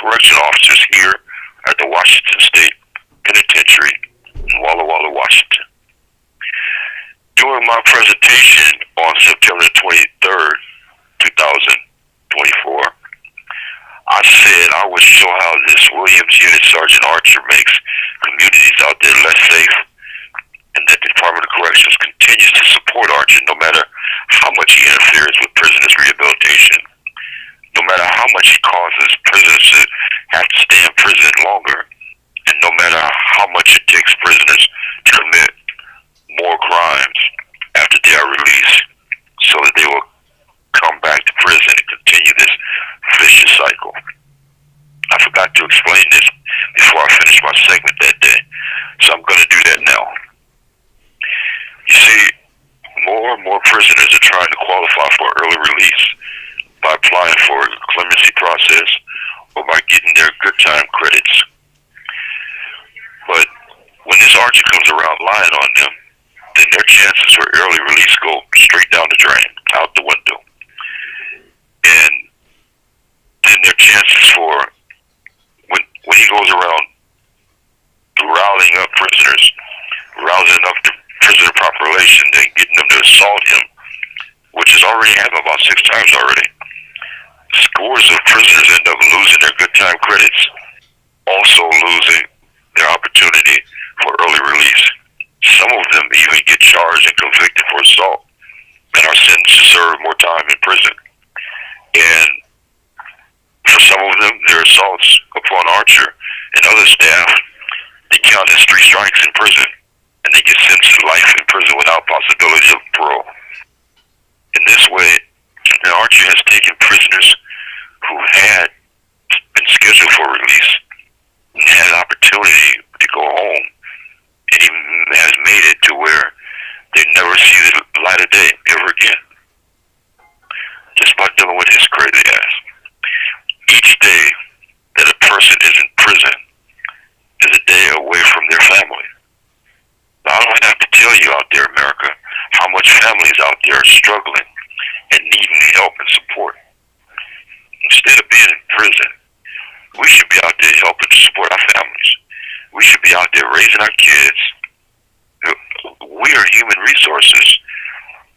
correction officers here at the Washington State Penitentiary in Walla Walla, Washington. During my presentation on September 23rd, 2024, I said I would show how this Williams Unit Sergeant Archer makes communities out there less safe, and that the Department of Corrections continues to support Archer no matter how much he interferes with prisoners' rehabilitation, no matter how much he causes prisoners to have to stay in prison longer, and no matter how much it takes prisoners to commit more crimes after they are released so that they will come back to prison and continue this vicious cycle. I forgot to explain this before I finished my segment that day, so I'm going to do that now. You see, more and more prisoners are trying to qualify for early release by applying for a clemency process or by getting their good time credits. But when this Archer comes around lying on them, then their chances for early release go straight down the drain, out the window. And then their chances for, when he goes around rallying up prisoners, rousing up the prisoner population, then getting them to assault him, which has already happened about 6 times already. Scores of prisoners end up losing their good time credits, also losing their opportunity for early release. Some of them even get charged and convicted for assault and are sentenced to serve more time in prison. And for some of them, their assaults upon Archer and other staff, they count as 3 strikes in prison, and they get sentenced to life in prison without possibility of parole. In this way, Archer has taken prisoners who had been scheduled for release and had an opportunity to go home, and he has made it to where they never see the light of day ever again, just by dealing with his crazy ass. Each day that a person is in prison is a day away from their family. Now, I don't have to tell you out there, America, how much families out there are struggling and needing help and support. Instead of being in prison, we should be out there helping to support our families. We should be out there raising our kids. We are human resources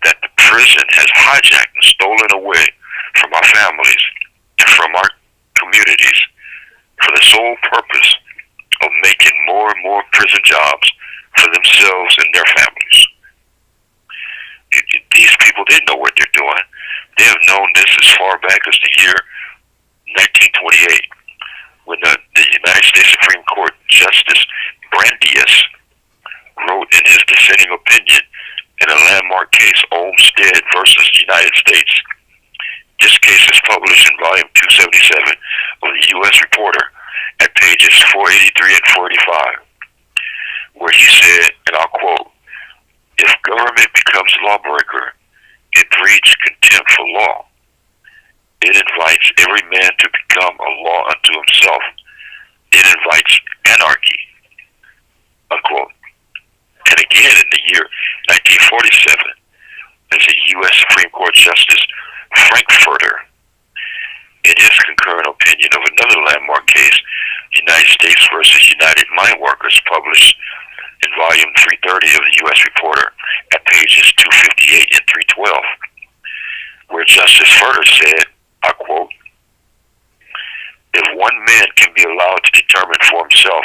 that the prison has hijacked and stolen away from our families and from our communities for the sole purpose of making more and more prison jobs for themselves and their families. These people, they know what they're doing. They have known this as far back as the year 1928, when the United States Supreme Court Justice Brandeis wrote in his dissenting opinion in a landmark case, Olmstead versus United States. This case is published in volume 277 of the U.S. Reporter at pages 483 and 485, where he said, and I'll quote, "If government becomes lawbreaker, it breeds contempt for law. It invites every man to become a law unto himself. It invites anarchy," unquote. And again in the year 1947, as a U.S. Supreme Court Justice Frankfurter, in his concurrent opinion of another landmark case, United States versus United Mine Workers, published in volume 330 of the U.S. Reporter at pages 258 and 312, where Justice Furter said, I quote, "If one man can be allowed to determine for himself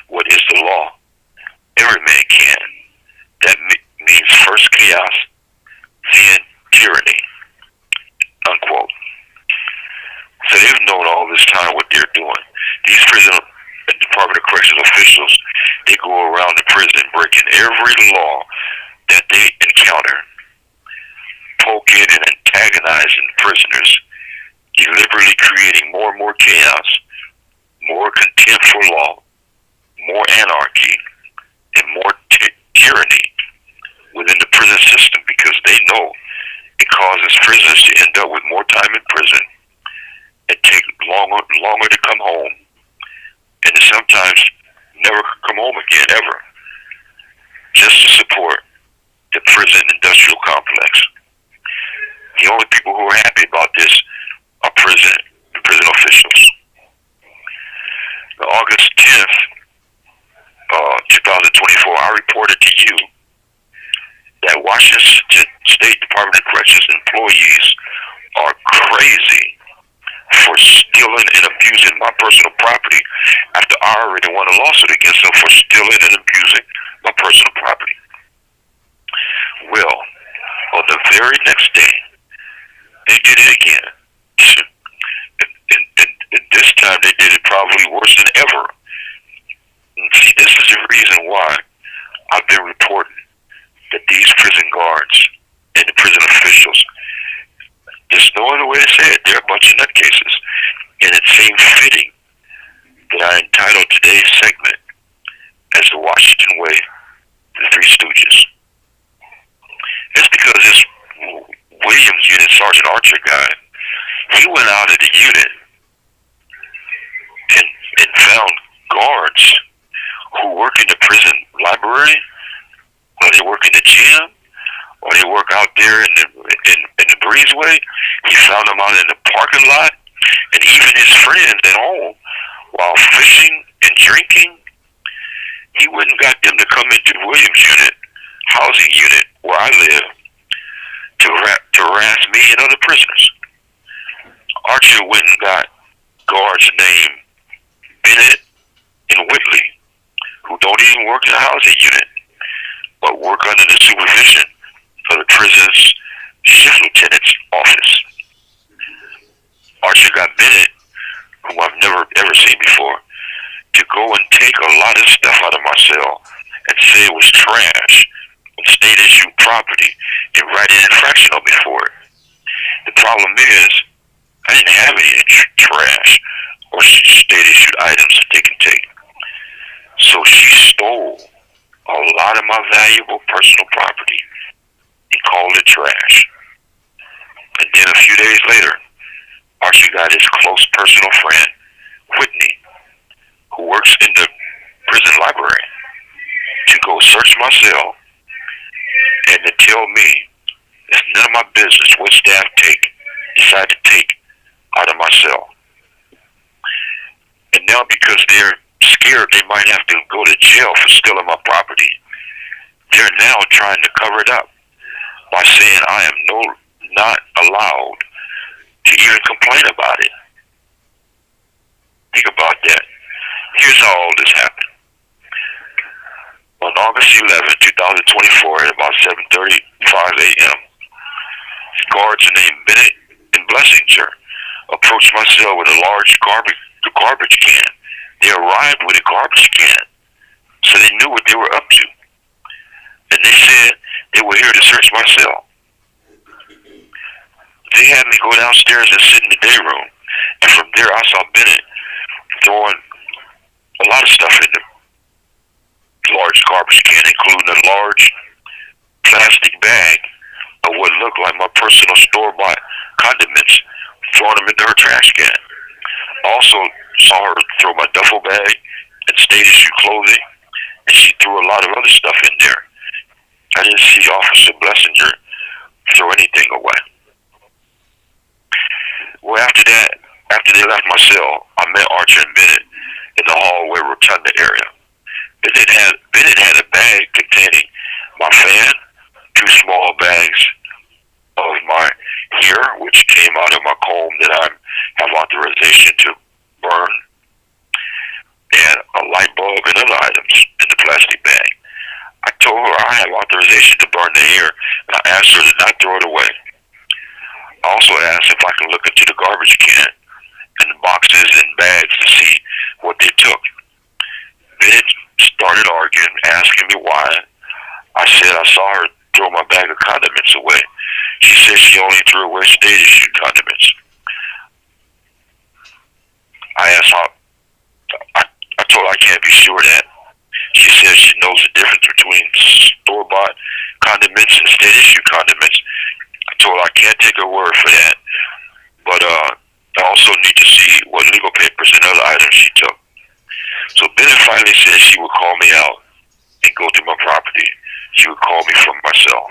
what is the law, every man can. That means first chaos, then tyranny," unquote. So they've known all this time what they're doing. These prison and Department of Corrections officials, they go around the prison breaking every law that they encounter, poking and antagonizing prisoners, deliberately creating more and more chaos, more contempt for law, more anarchy, and more tyranny within the prison system, because they know it causes prisoners to end up with more time in prison and take longer to come home, and to sometimes never come home again ever, just to support the prison industrial complex. The only people who are happy about this are prison officials. On August 10th, 2024, I reported to you that Washington State Department of Corrections employees are crazy for stealing and abusing my personal property after I already won a lawsuit against them for stealing and abusing my personal property. Well, on the very next day, they did it again. And this time they did it probably worse than ever. And see, this is the reason why I've been reporting that these prison guards and the prison officials, there's no other way to say it, they're a bunch of nutcases. And it seemed fitting that I entitled today's segment as The Washington Way, The Three Stooges. It's because this Williams unit, Sergeant Archer guy, he went out of the unit and found guards who work in the prison library, or they work in the gym, or they work out there in the breezeway. He found them out in the parking lot, and even his friends at home while fishing and drinking. He wouldn't got them to come into the Williams unit, housing unit where I live, to harass me and other prisoners. Archer went and got guards named Bennett and Whitley, who don't even work in a housing unit, but work under the supervision of the prison's shift lieutenant's office. Archer got Bennett, whom I've never ever seen before, to go and take a lot of stuff out of my cell and say it was trash and state issued property and write an infraction on me for it. The problem is, I didn't have any trash or state issued items that they can take. So she stole a lot of my valuable personal property and called it trash. And then a few days later, Archie got his close personal friend, Whitney, who works in the prison library, to go search my cell and to tell me it's none of my business what staff decide to take out of my cell. And now because they're scared they might have to go to jail for stealing my property, they're now trying to cover it up by saying I am not allowed to even complain about it. Think about that. Here's how all this happened. On August 11, 2024, at about 7:35 a.m., guards named Bennett and Blessinger approached my cell with a large garbage can. They arrived with a garbage can, so they knew what they were up to. And they said they were here to search my cell. They had me go downstairs and sit in the day room, and from there I saw Bennett throwing a lot of stuff in the large garbage can, including a large plastic bag of what looked like my personal store-bought condiments, throwing them into her trash can. I also saw her throw my duffel bag and state-issued clothing, and she threw a lot of other stuff in there. I didn't see Officer Blessinger throw anything away. Well, after they left my cell, I met Archer and Bennett in the hallway rotunda area. Bennett had a bag containing my fan, 2 small bags of my hair, which came out of my comb that I have authorization to burn, and a light bulb and other items in the plastic bag. I told her I have authorization to burn the hair, and I asked her to not throw it away. I also asked if I could look into the garbage can and the boxes and bags to see what they took. Bennett started arguing, asking me why. I said I saw her throw my bag of condiments away. She said she only threw away state-issued condiments. I asked how. I told her I can't be sure of that. She said she knows the difference between store-bought condiments and state-issued condiments. I told her I can't take her word for that, but I also need to see what legal papers and other items she took. So Bennett finally said she would call me out and go to my property. She would call me from my cell.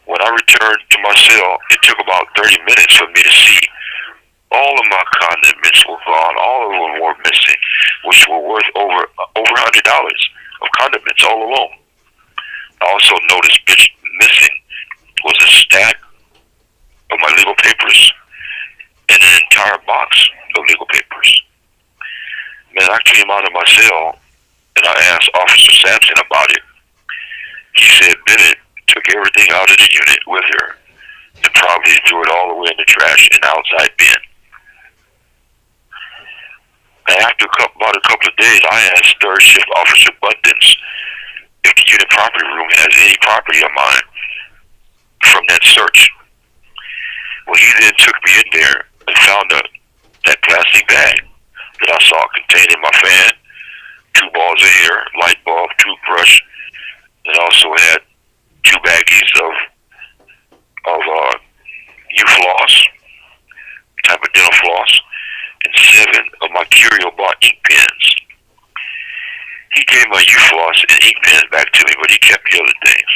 When I returned to my cell, it took about 30 minutes for me to see All of my condiments were gone. All of them were missing, which were worth over $100 of condiments all alone. I also noticed missing was a stack of my legal papers and an entire box of legal papers. Man, I came out of my cell and I asked Officer Sampson about it. He said Bennett took everything out of the unit with her and probably threw it all away in the trash in the outside bin. And after about a couple of days, I asked Third Shift Officer Buttons if the unit property room has any property of mine from that search. Well, he then took me in there and found that plastic bag that I saw containing my fan, 2 balls of hair, light bulb, toothbrush, and also had 2 baggies of U-floss, type of dental floss, and 7 of my Curio bought ink pens. He gave my U-floss and ink pens back to me, but he kept the other things.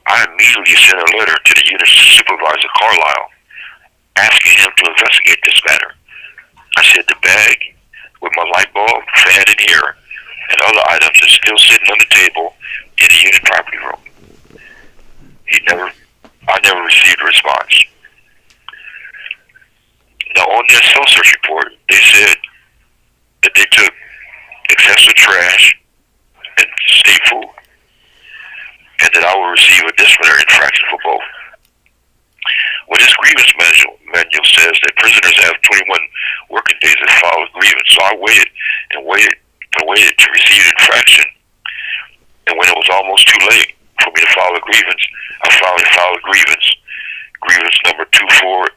I immediately sent a letter to the unit supervisor, Carlisle, asking him to investigate this matter. I said the bag with my light bulb, fan, and hair, and other items is still sitting on the table in the unit property room. I never received a response. Now, on their cell search report, they said that they took excessive trash and state food, and that I will receive a disciplinary infraction for both. Well, this grievance manual says that prisoners have 21 working days to file a grievance, so I waited to receive an infraction, and when it was almost too late for me to file a grievance, I finally filed a grievance number 2480950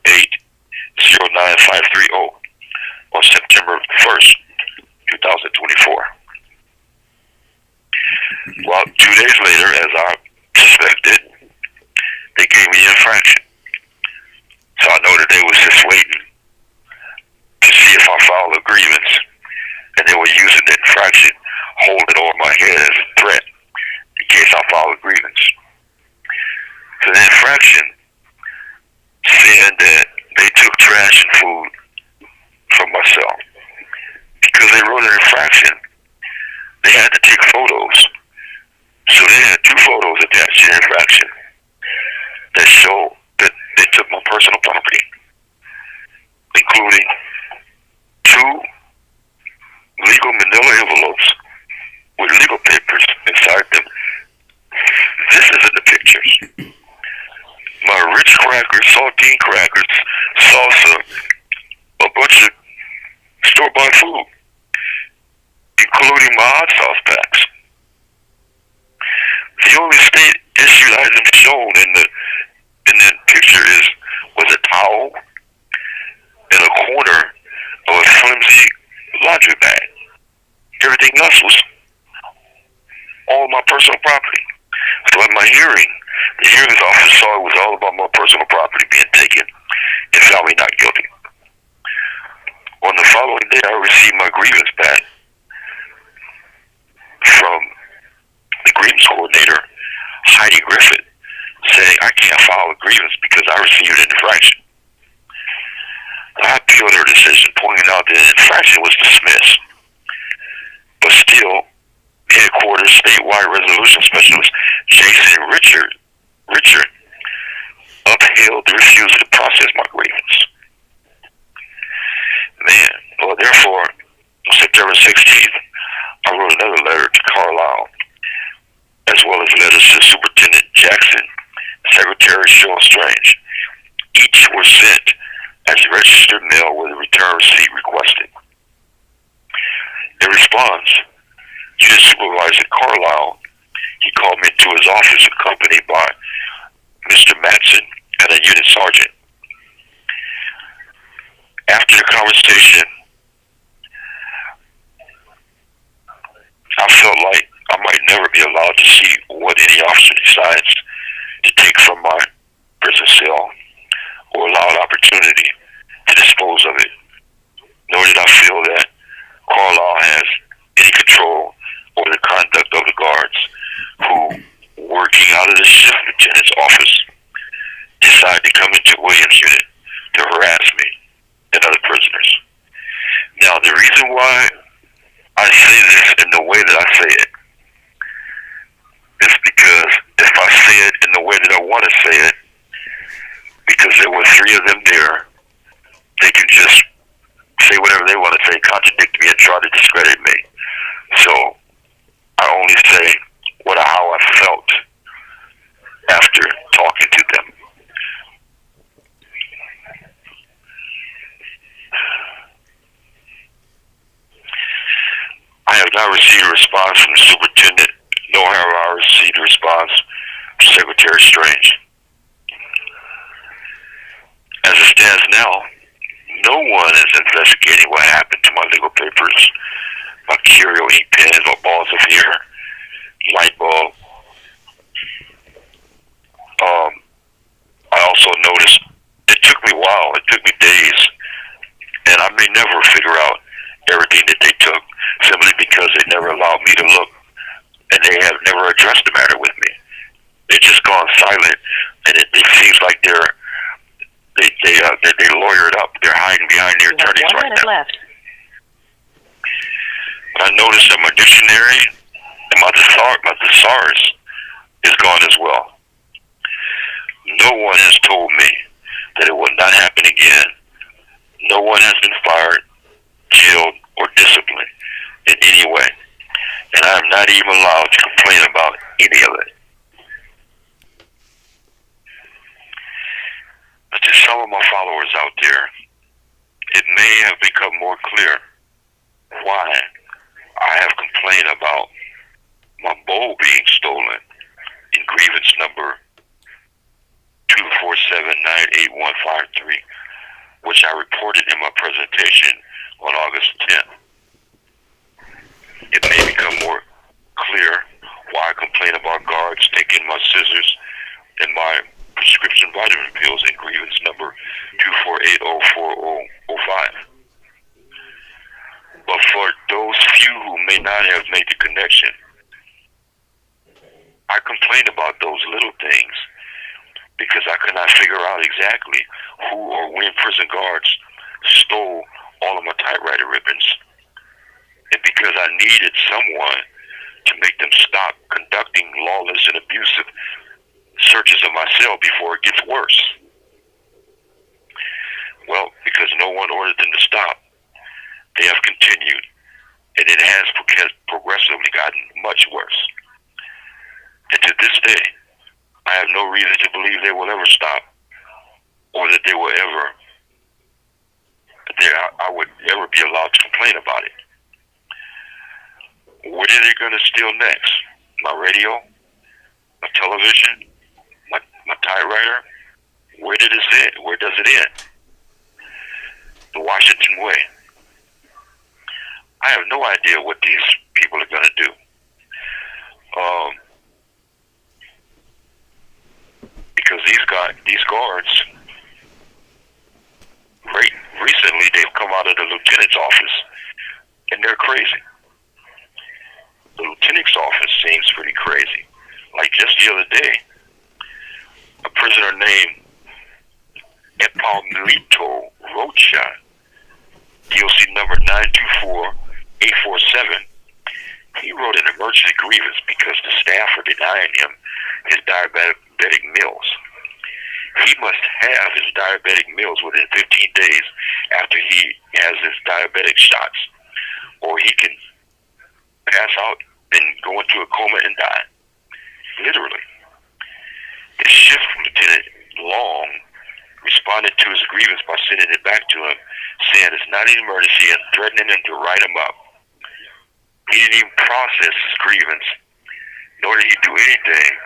on September 1st, 2024. Well, 2 days later, as I suspected, they gave me the infraction. So I know that they was just waiting to see if I filed a grievance, and they were using the infraction, holding over my head as a threat in case I filed a grievance. So the infraction said that they took trash and food from my cell. Because they wrote an infraction, they had to take photos. So they had 2 photos attached to the infraction that show that they took my personal property, including 2 legal manila envelopes with legal papers inside them. This is in the pictures. My Ritz crackers, saltine crackers, salsa, a bunch of store-bought food, including my hot sauce packs. The only state-issued item shown in the picture was a towel and a corner of a flimsy laundry bag. Everything else was all my personal property. So at my hearing, the hearings officer saw it was all about my personal property being taken and found me not guilty. On the following day, I received my grievance back from the grievance coordinator, Heidi Griffith, saying I can't file a grievance because I received an infraction. I appealed her decision, pointing out that the infraction was dismissed, but still, headquarters statewide resolution specialist Jason Richard upheld the refusal to process my grievance. Man, well, therefore, on September 16th, I wrote another letter to Carlisle, as well as letters to Superintendent Jackson, Secretary Cheryl Strange. Each were sent as registered mail with a return receipt requested. In response, Unit Supervisor Carlisle, he called me to his office accompanied by Mr. Matson and a unit sergeant. After the conversation, I felt like I might never be allowed to see what any officer decides to take from my prison cell or allow an opportunity to dispose of it. Nor did I feel that Carlisle has any control over the conduct of the guards who, working out of the shift lieutenant's office, decided to come into Williams' unit to harass me say it. It's because if I say it in the way that I want to say it, because there were three of them there, they can just say whatever they want to say, contradict me, and try to discredit me. So I only say how I felt after talking to them. I have not received a response from the superintendent, nor have I received a response from Secretary Strange. As it stands now, no one is investigating what happened to my legal papers, my curio ink pens, my balls of hair, light bulb. I also noticed it took me a while, it took me days, and I may never figure out everything that they took, simply because they never allowed me to look, and they have never addressed the matter with me. They've just gone silent, and it seems like they lawyered up. They're hiding behind their attorneys right now. 1 minute left. But I noticed that my dictionary and my thesaurus is gone as well. No one has told me that it will not happen again. No one has been fired, jailed, or disciplined in any way. And I am not even allowed to complain about any of it. But to some of my followers out there, it may have become more clear why I have complained about my bowl being stolen in grievance number 247-98153, which I reported in my presentation on August 10th. It may become more clear why I complain about guards taking my scissors and my prescription vitamin pills in grievance number 248-04005. But for those few who may not have made the connection, I complained about those little things because I could not figure out exactly who or when prison guards stole all of my typewriter ribbons. And because I needed someone to make them stop conducting lawless and abusive searches of my cell before it gets worse. Well, because no one ordered them to stop, they have continued, and it has progressively gotten much worse. And to this day, I have no reason to believe they will ever stop, or that they will ever, I would ever be allowed to complain about it. What are they going to steal next? My radio? My television? My typewriter? Where does it end? The Washington way. I have no idea what these people are going to do. Because these guards, recently they've come out of the lieutenant's office, and they're crazy. The lieutenant's office seems pretty crazy. Like just the other day, a prisoner named Epalmito Rocha, DOC number 924847, he wrote an emergency grievance because the staff are denying him his diabetic meals. He must have his diabetic meals within 15 days after he has his diabetic shots, or he can pass out and go into a coma and die. Literally. The shift lieutenant Long responded to his grievance by sending it back to him, saying it's not an emergency and threatening him to write him up. He didn't even process his grievance, nor did he do anything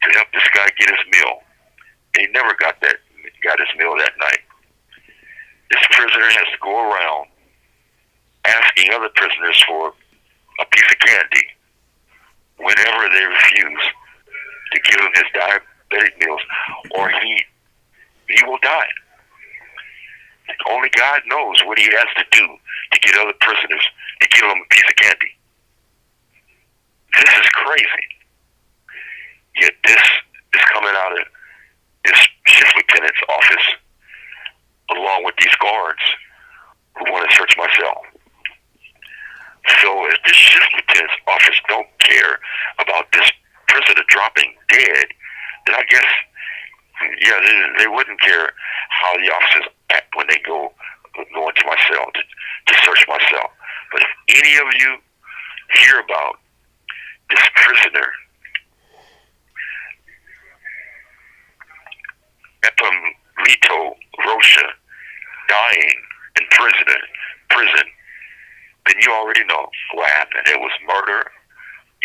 to help this guy get his meal. And he never got his meal that night. This prisoner has to go around asking other prisoners for a piece of candy whenever they refuse to give him his diabetic meals, or he will die. Only God knows what he has to do to get other prisoners to give him a piece of candy. This is crazy. Yet this is coming out of this shift lieutenant's office, along with these guards who want to search my cell. So if this shift lieutenant's office office don't care about this prisoner dropping dead, then I guess, yeah, they wouldn't care how the officers act when they go into my cell to search my cell. But if any of you hear about this prisoner, Epimlito Rocha, dying in prison, then you already know what happened. It was murder,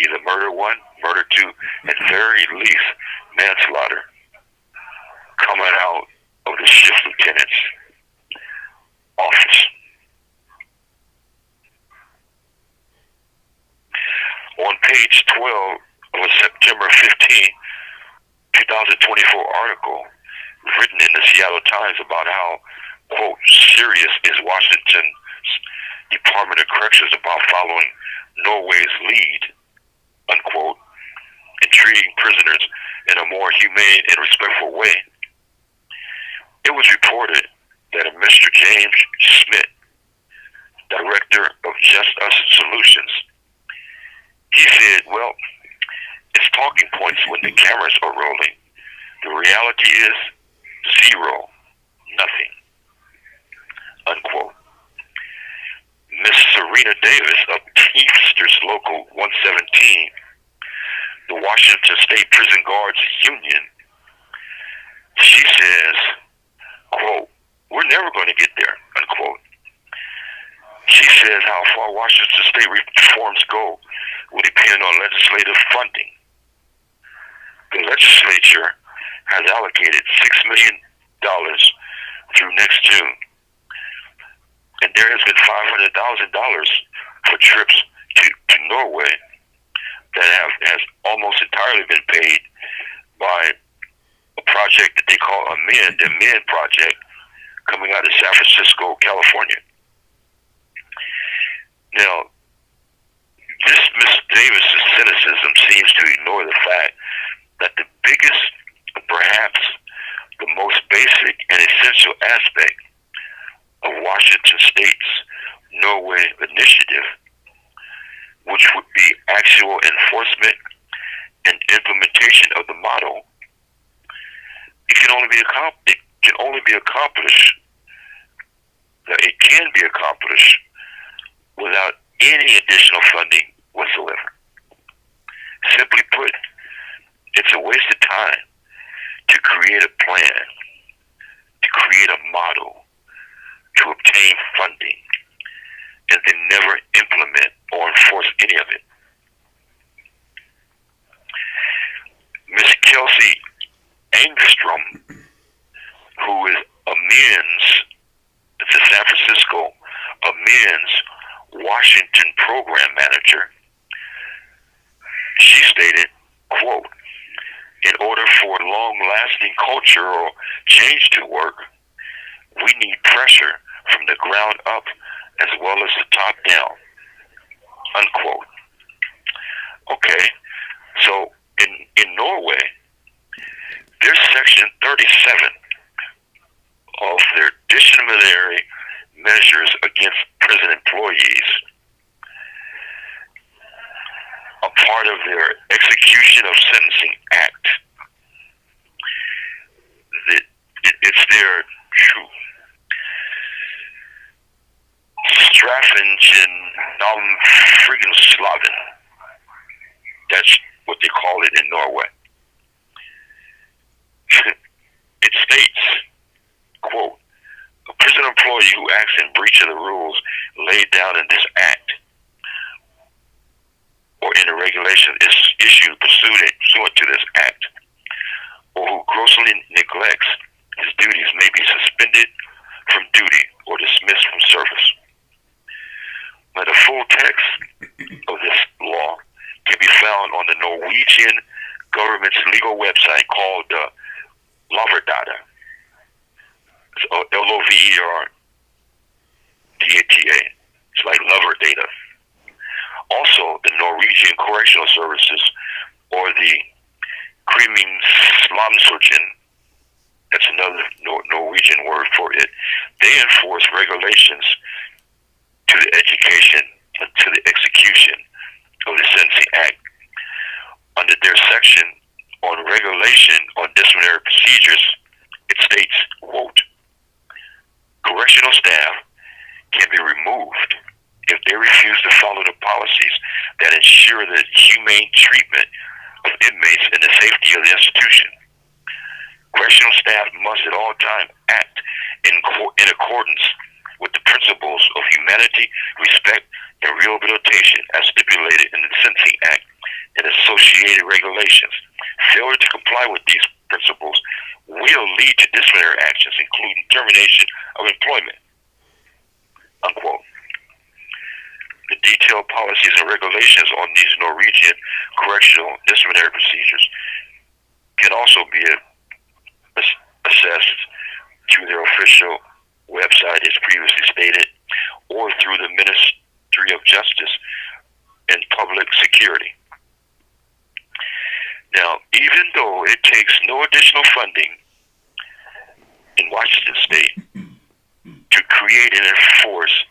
either murder 1, murder 2, at very least manslaughter, coming out of the shift lieutenant's office. On page 12 of a September 15, 2024 article written in the Seattle Times about how, quote, serious is Washington's Department of Corrections about following Norway's lead, unquote, in treating prisoners in a more humane and respectful way. It was reported that a Mr. James Schmidt, director of Just Us Solutions, he said, well, it's talking points when the cameras are rolling. The reality is 0, nothing, unquote. Miss Serena Davis of Teamsters Local 117, the Washington State Prison Guards Union, she says, quote, we're never going to get there, unquote. She says how far Washington State reforms go will depend on legislative funding. The legislature has allocated $6 million through next June. And there has been $500,000 for trips to Norway that has almost entirely been paid by a project that they call the MEN project, coming out of San Francisco, California. Now, this Miss Davis's cynicism seems to ignore the fact that the biggest, perhaps the most basic and essential aspect of Washington State's Norway initiative, which would be actual enforcement and implementation of the model, it can only be accomplished without any additional funding whatsoever. Simply put, it's a waste of time to create a plan, to create a model, to obtain funding, and then never implement or enforce any of it. Miss Kelsey Angstrom, who is it's a San Francisco men's Washington program manager, she stated, quote, in order for long-lasting cultural change to work, we need pressure from the ground up as well as the top down, unquote. Okay, so in Norway, there's section 37 of their disciplinary measures against prison employees, a part of their execution of sentencing act. It's their Straffingen Namfrigenslaven. That's what they call it in Norway. It states, quote, a prison employee who acts in breach of the rules laid down in this act or in a regulation is issued pursuant to this act, or who grossly neglects his duties may be suspended from duty or dismissed from service. Now, the full text of this law can be found on the Norwegian government's legal website called Loverdata. It's Loverdata. It's like lover data. Also, the Norwegian Correctional Services, or the Kriminalomsorgen, that's another Norwegian word for it, they enforce regulations to the education and to the execution of the sentencing section on regulation on disciplinary procedures, it states, quote, correctional staff can be removed if they refuse to follow the policies that ensure the humane treatment of inmates and the safety of the institution. Correctional staff must at all times act in accordance with the principles of humanity, respect, and rehabilitation as stipulated in the Sentencing Act and associated regulations. Failure to comply with these principles will lead to disciplinary actions, including termination of employment. Unquote. The detailed policies and regulations on these Norwegian correctional disciplinary procedures can also be assessed through their official website, as previously stated, or through the Ministry of Justice and Public Security. Now, even though it takes no additional funding in Washington State to create and enforce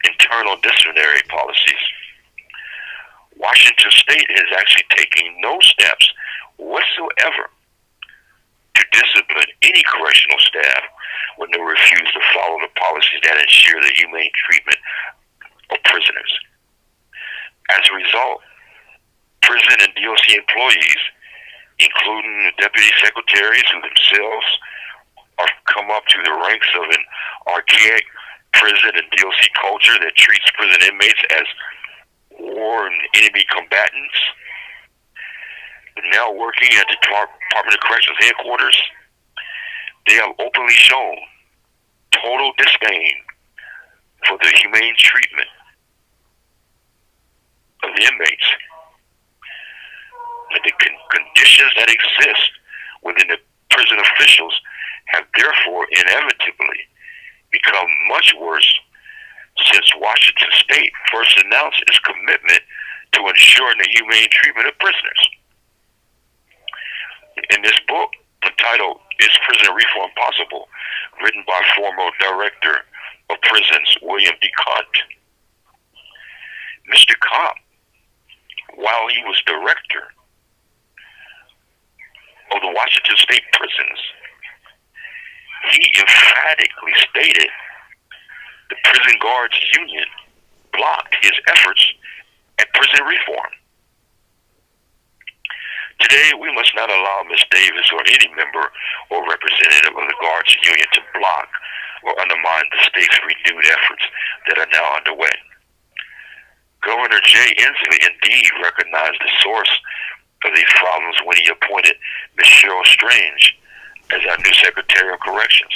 internal disciplinary policies, Washington State is actually taking no steps whatsoever to discipline any correctional staff when they refuse to follow the policies that ensure the humane treatment of prisoners. As a result, prison and DOC employees, including the deputy secretaries who themselves are come up to the ranks of an archaic prison and DOC culture that treats prison inmates as war and enemy combatants, now working at the Department of Corrections headquarters, they have openly shown total disdain for the humane treatment of the inmates. And the conditions that exist within the prison officials have therefore inevitably become much worse since Washington State first announced its commitment to ensuring the humane treatment of prisoners. In this book, entitled Is Prison Reform Possible?, written by former Director of Prisons William D. Cont, Mr. Cont, while he was Director of the Washington State Prisons, he emphatically stated the Prison Guards Union blocked his efforts at prison reform. Today, we must not allow Ms. Davis or any member or representative of the Guards Union to block or undermine the state's renewed efforts that are now underway. Governor Jay Inslee indeed recognized the source of these problems when he appointed Ms. Cheryl Strange as our new Secretary of Corrections.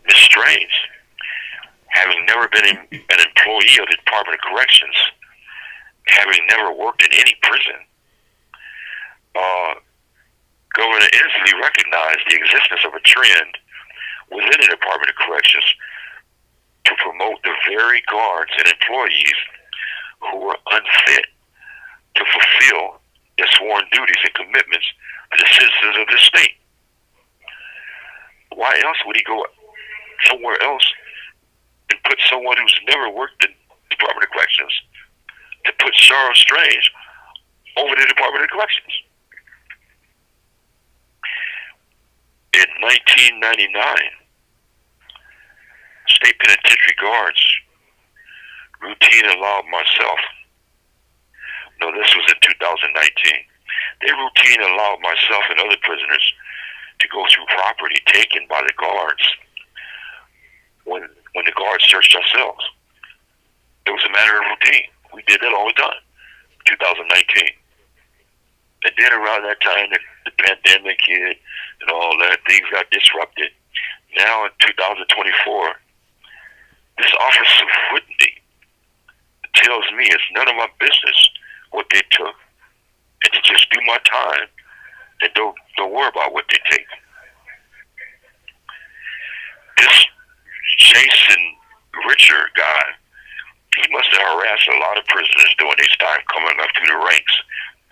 Ms. Strange, having never been an employee of the Department of Corrections, having never worked in any prison, Governor Inslee recognized the existence of a trend within the Department of Corrections to promote the very guards and employees who were unfit to fulfill their sworn duties and commitments to the citizens of this state. Why else would he go somewhere else and put someone who's never worked in the Department of Corrections to put Cheryl Strange over the Department of Corrections? In 1999, State Penitentiary guards routinely allowed myself, no, this was in 2019, they routinely allowed myself and other prisoners to go through property taken by the guards when the guards searched our cells. It was a matter of routine. We did that all the time, 2019. And then around that time, the pandemic hit and all that, things got disrupted. Now in 2024, this Office of Whitney tells me it's none of my business what they took, and to just do my time and don't worry about what they take. This Jason Richard guy, he must have harassed a lot of prisoners during his time coming up through the ranks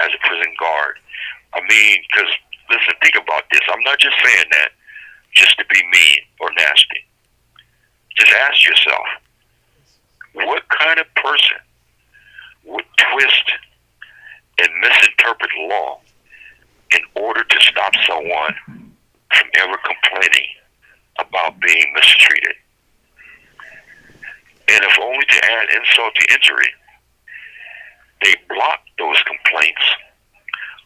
as a prison guard. I mean, because, listen, think about this. I'm not just saying that just to be mean or nasty. Just ask yourself, what kind of person would twist and misinterpret law in order to stop someone from ever complaining about being mistreated. And if only to add insult to injury, they block those complaints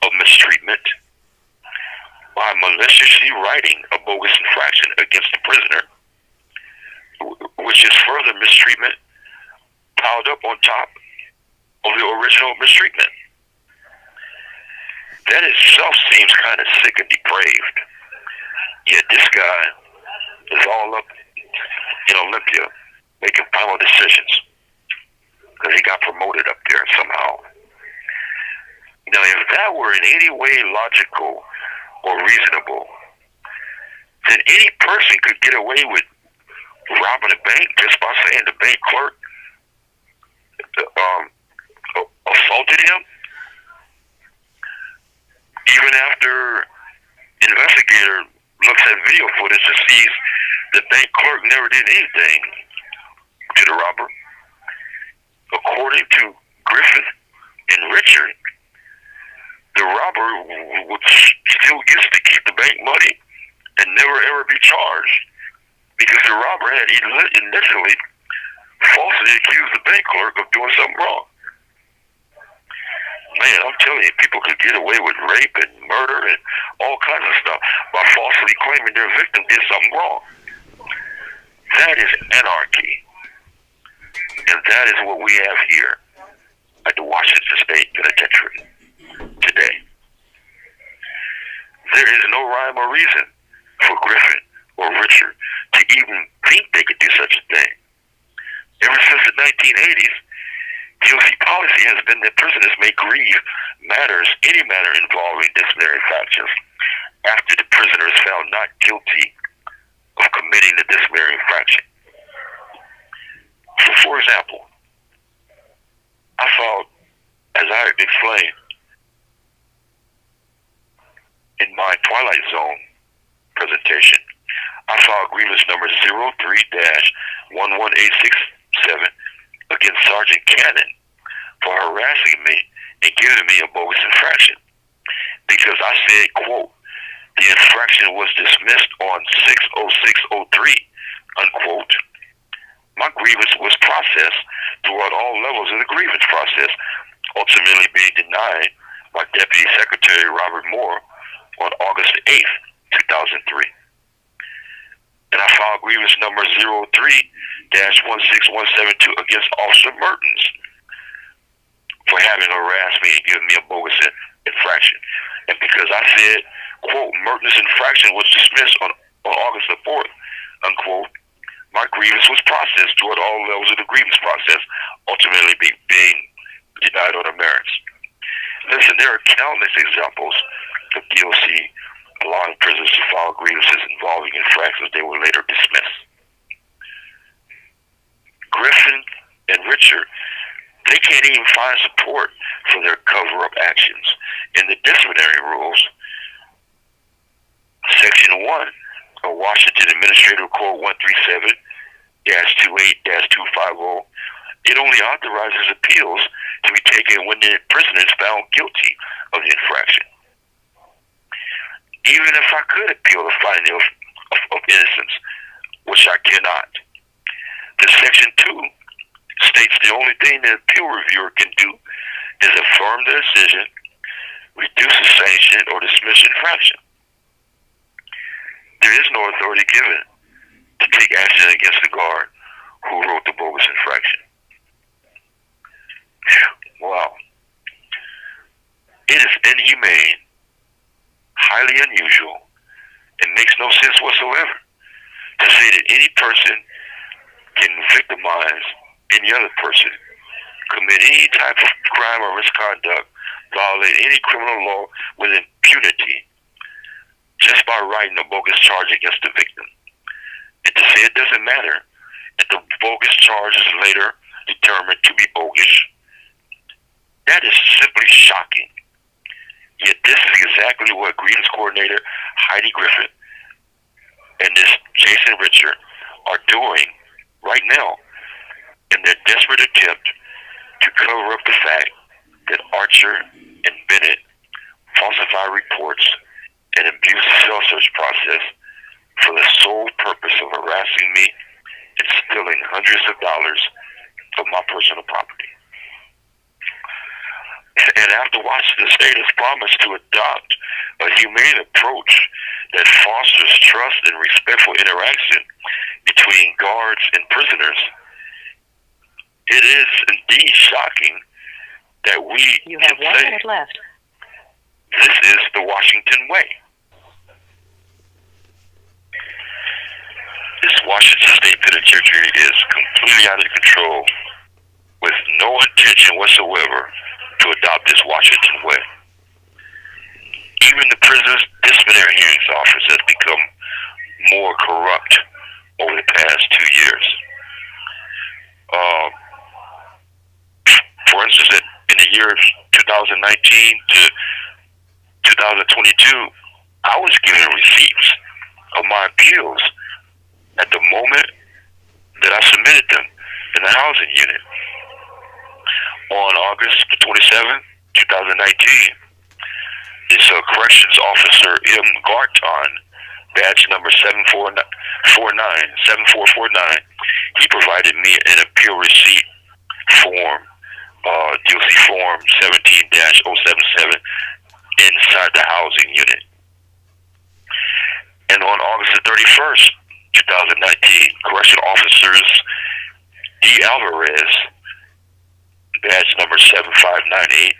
of mistreatment by maliciously writing a bogus infraction against the prisoner, which is further mistreatment piled up on top of the original mistreatment. That itself seems kind of sick and depraved. Yet this guy is all up in Olympia making final decisions because he got promoted up there somehow. Now, if that were in any way logical or reasonable, then any person could get away with robbing a bank just by saying the bank clerk assaulted him, even after investigator looks at video footage and sees the bank clerk never did anything to the robber. According to Griffith and Richard, the robber would still gets to keep the bank money and never ever be charged because the robber had initially falsely accused the bank clerk of doing something wrong. Man, I'm telling you, people could get away with rape and murder and all kinds of stuff by falsely claiming their victim did something wrong. That is anarchy. And that is what we have here at the Washington State Penitentiary today. There is no rhyme or reason for Griffin or Richard to even think they could do such a thing. Ever since the 1980s, DOC policy has been that prisoners may grieve any matter involving disciplinary infractions after the prisoner is found not guilty of committing the disciplinary infraction. So, for example, I filed, as I explained in my Twilight Zone presentation, I filed grievance number 03-11867 against Sergeant Cannon for harassing me and giving me a bogus infraction because I said, quote, the infraction was dismissed on 60603, unquote. My grievance was processed throughout all levels of the grievance process, ultimately being denied by Deputy Secretary Robert Moore on August 8th, 2003. And I filed grievance number 03-16172 against Officer Mertens for having harassed me and given me a bogus infraction. And because I said, quote, Mertens' infraction was dismissed on August the 4th, unquote, my grievance was processed toward all levels of the grievance process, ultimately being denied on the merits. Listen, there are countless examples of DOC allowing prisoners to file grievances involving infractions they will later dismiss. Griffin and Richard, they can't even find support for their cover-up actions. In the disciplinary rules, Section 1 of Washington Administrative Code 137-28-250, it only authorizes appeals to be taken when the prisoner is found guilty of the infraction. Even if I could appeal the finding of innocence, which I cannot, the Section 2 states the only thing the appeal reviewer can do is affirm the decision, reduce the sanction, or dismiss infraction. There is no authority given to take action against the guard who wrote the bogus infraction. Wow. It is inhumane, highly unusual, and makes no sense whatsoever to say that any person can victimize any other person, commit any type of crime or misconduct, violate any criminal law with impunity just by writing a bogus charge against the victim. And to say it doesn't matter if the bogus charge is later determined to be bogus, that is simply shocking. Yet this is exactly what grievance coordinator Heidi Griffin and this Jason Richard are doing right now in their desperate attempt to cover up the fact that Archer falsify reports, and abuse the cell search process for the sole purpose of harassing me and stealing hundreds of dollars of my personal property. And after Washington State has promised to adopt a humane approach that fosters trust and respectful interaction between guards and prisoners, it is indeed shocking that we can say this is the Washington way. This Washington State Penitentiary is completely out of control, with no intention whatsoever to adopt this Washington way. Even the prison's disciplinary hearings office has become more corrupt over the past 2 years. For instance, in the year 2019 to 2022, I was given receipts of my appeals at the moment that I submitted them in the housing unit. On August 27, 2019, this corrections officer M. Garton, badge number 7449, he provided me an appeal receipt form, DOC form 17-077, inside the housing unit. And on August 31st, 2019, correctional officers D. Alvarez, badge number 7598,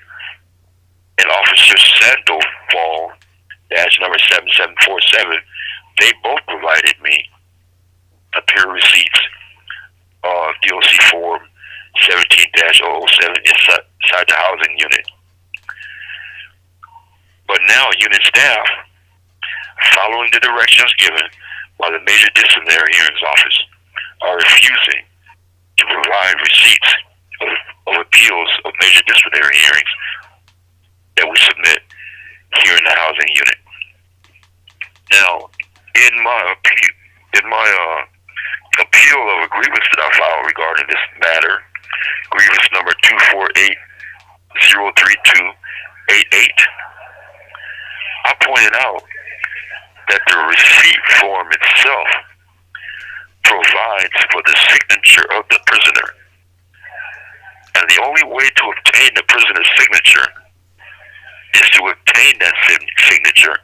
and Officer Sandoval, badge number 7747, they both provided me appeal receipts of DOC form 17-007 inside the housing unit. But now unit staff, following the directions given by the Major Disciplinary Hearings Office, are refusing to provide receipts of appeals of major disciplinary hearings that we submit here in the housing unit. Now, in my appeal of a grievance that I filed regarding this matter, grievance number 248-03288, I pointed out that the receipt form itself provides for the signature of the prisoner. And the only way to obtain the prisoner's signature is to obtain that signature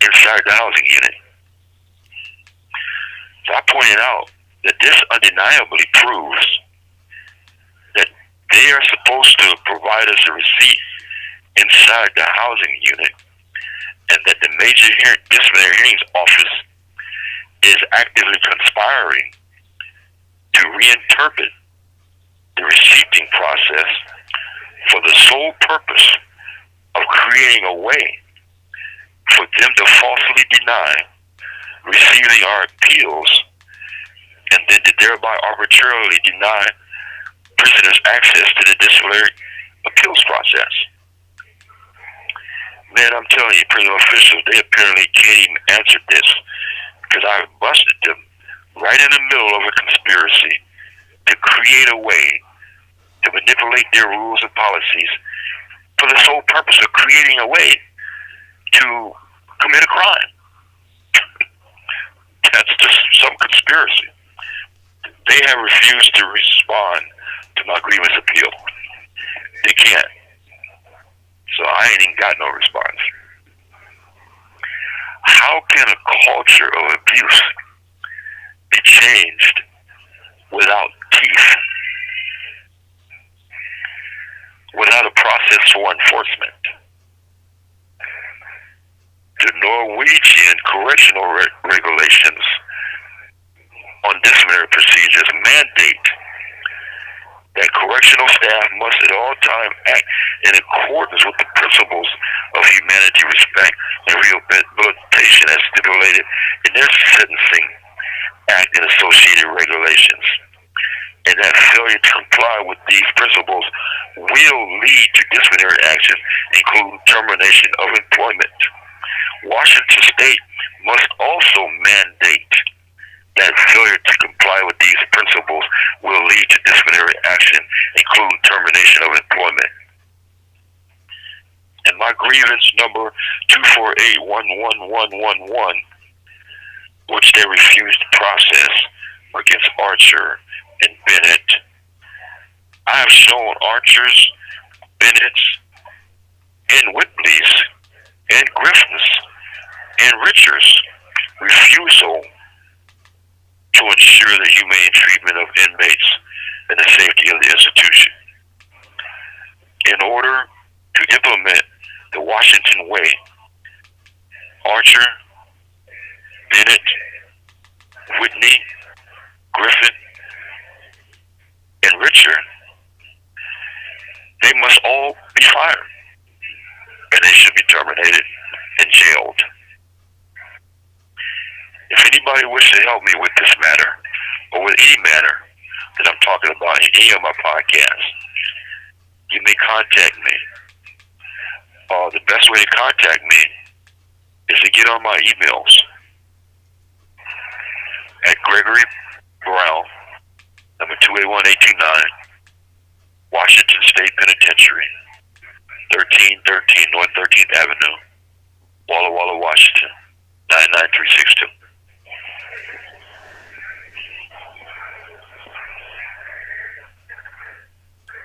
inside the housing unit. So I pointed out that this undeniably proves that they are supposed to provide us a receipt inside the housing unit, and that the Major Disciplinary Hearings Office is actively conspiring to reinterpret the receipting process for the sole purpose of creating a way for them to falsely deny receiving our appeals, and then to thereby arbitrarily deny prisoners access to the disciplinary appeals process. Man, I'm telling you, prison officials, they apparently can't even answer this, because I busted them right in the middle of a conspiracy to create a way to manipulate their rules and policies for the sole purpose of creating a way to commit a crime. That's just some conspiracy. They have refused to respond to my grievance appeal. They can't. So I ain't even got no response. How can a culture of abuse be changed without teeth? Without a process for enforcement? The Norwegian correctional regulations on disciplinary procedures mandate that correctional staff must at all times act in accordance with the principles of humanity, respect, and rehabilitation as stipulated in their sentencing act and associated regulations. And that failure to comply with these principles will lead to disciplinary action, including termination of employment. Washington State must also mandate that failure to comply with these principles will lead to disciplinary action, including termination of employment. And my grievance number 248-11111, which they refused to process against Archer and Bennett. I have shown Archer's, Bennett's, and Whitley's, and Griffin's, and Richard's refusal to ensure the humane treatment of inmates and the safety of the institution. In order to implement the Washington Way, Archer, Bennett, Whitney, Griffin, and Richard, they must all be fired, and they should be terminated and jailed. If anybody wishes to help me with this matter, or with any matter that I'm talking about in any of my podcasts, you may contact me. The best way to contact me is to get on my emails at Gregory Brown, number 281829, Washington State Penitentiary, 1313 North 13th Avenue, Walla Walla, Washington, 99362.